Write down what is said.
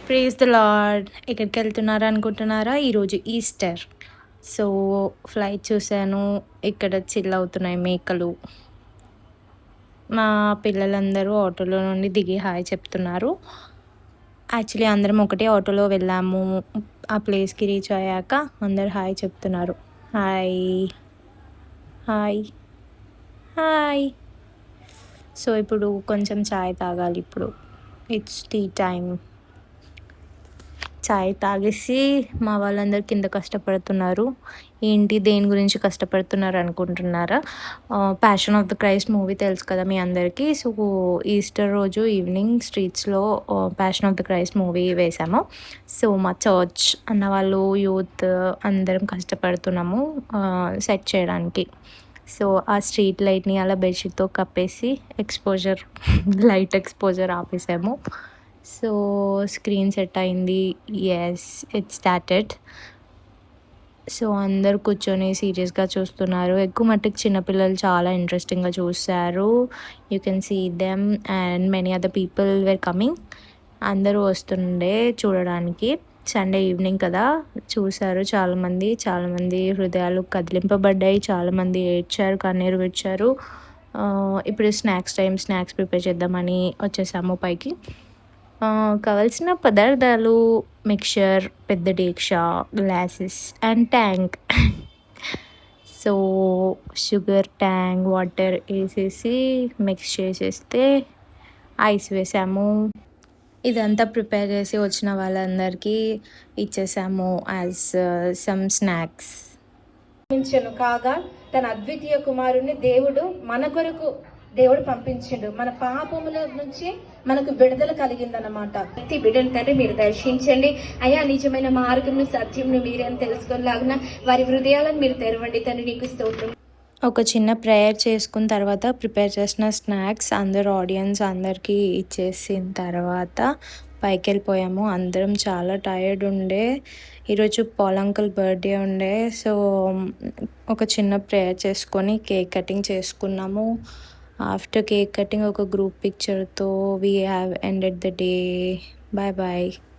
Praise the lord. ఎక్కడికి వెళ్తున్నారా అనుకుంటున్నారా? ఈరోజు ఈస్టర్. సో ఫ్లైట్ చూశాను. ఇక్కడ చిల్ అవుతున్నాయి మేకలు. మా పిల్లలందరూ ఆటోలో నుండి దిగి హాయ్ చెప్తున్నారు. యాక్చువల్లీ అందరం ఒకటే ఆటోలో వెళ్ళాము. ఆ ప్లేస్కి రీచ్ అయ్యాక అందరు హాయ్ చెప్తున్నారు. Hi hi hi. సో ఇప్పుడు కొంచెం చాయ్ తాగాలి. ఇప్పుడు ఇట్స్ టీ టైం. చాయ్ తాగేసి మా వాళ్ళందరూ కింద కష్టపడుతున్నారు. ఏంటి దేని గురించి కష్టపడుతున్నారు అనుకుంటున్నారా? Passion of the Christ movie తెలుసు కదా మీ అందరికీ. సో ఈస్టర్ రోజు ఈవినింగ్ స్ట్రీట్స్లో passion of the Christ movie వేశాము. సో మా చర్చ్ అన్న వాళ్ళు యూత్ అందరం కష్టపడుతున్నాము సెట్ చేయడానికి. సో ఆ స్ట్రీట్ లైట్ని అలా బెడ్షీట్తో కప్పేసి ఎక్స్పోజర్ లైట్ ఎక్స్పోజర్ ఆపేసాము. సో స్క్రీన్ సెట్ అయింది. Yes it started. సో అందరు కూర్చొని సీరియస్గా చూస్తున్నారు. ఎక్కువ మట్టుకు చిన్నపిల్లలు చాలా ఇంట్రెస్టింగ్గా చూస్తారు. You can see them and many other people were coming. అందరూ వస్తుండే చూడడానికి. సండే ఈవినింగ్ కదా, చూశారు చాలామంది హృదయాలు కదిలింపబడ్డాయి. చాలామంది ఏడ్చారు, కన్నీరు విడిచారు. ఇప్పుడు స్నాక్స్ టైం, స్నాక్స్ ప్రిపేర్ చేద్దామని వచ్చేసాము పైకి. కావాల్సిన పదార్థాలు మిక్చర్, పెద్ద డేక్షా, glasses and Tang. So sugar, Tang, water వేసేసి మిక్స్ చేసేస్తే ఐస్ వేసాము. ఇదంతా ప్రిపేర్ చేసి వచ్చిన వాళ్ళందరికీ ఇచ్చేసాము యాజ్ సమ్ స్నాక్స్. కాగా తన అద్వితీయ కుమారుణ్ణి దేవుడు పంపించిండు. మన పాపముల నుంచి మనకు విడుదల కలిగిందన్నమాట. ప్రతి బిడ్డను తండ్రి మీరు దర్శించండి అయ్యా. నిజమైన మార్గంను, సత్యంను మీరేం తెలుసుకోలాగిన వారి హృదయాలను మీరు తెరవండి తండ్రి. నీకు స్తోత్రం. ఒక చిన్న ప్రేయర్ చేసుకున్న తర్వాత ప్రిపేర్ చేసిన స్నాక్స్ అందరు ఆడియన్స్ అందరికీ ఇచ్చేసిన తర్వాత పైకి వెళ్ళిపోయాము. అందరం చాలా టైర్డ్ ఉండే. ఈరోజు పాల్ అంకుల్ బర్త్డే ఉండే. సో ఒక చిన్న ప్రేయర్ చేసుకొని కేక్ కటింగ్ చేసుకున్నాము. ఆఫ్టర్ కేక్ కటింగ్ ఒక గ్రూప్ పిక్చర్తో we have ended the day. Bye bye.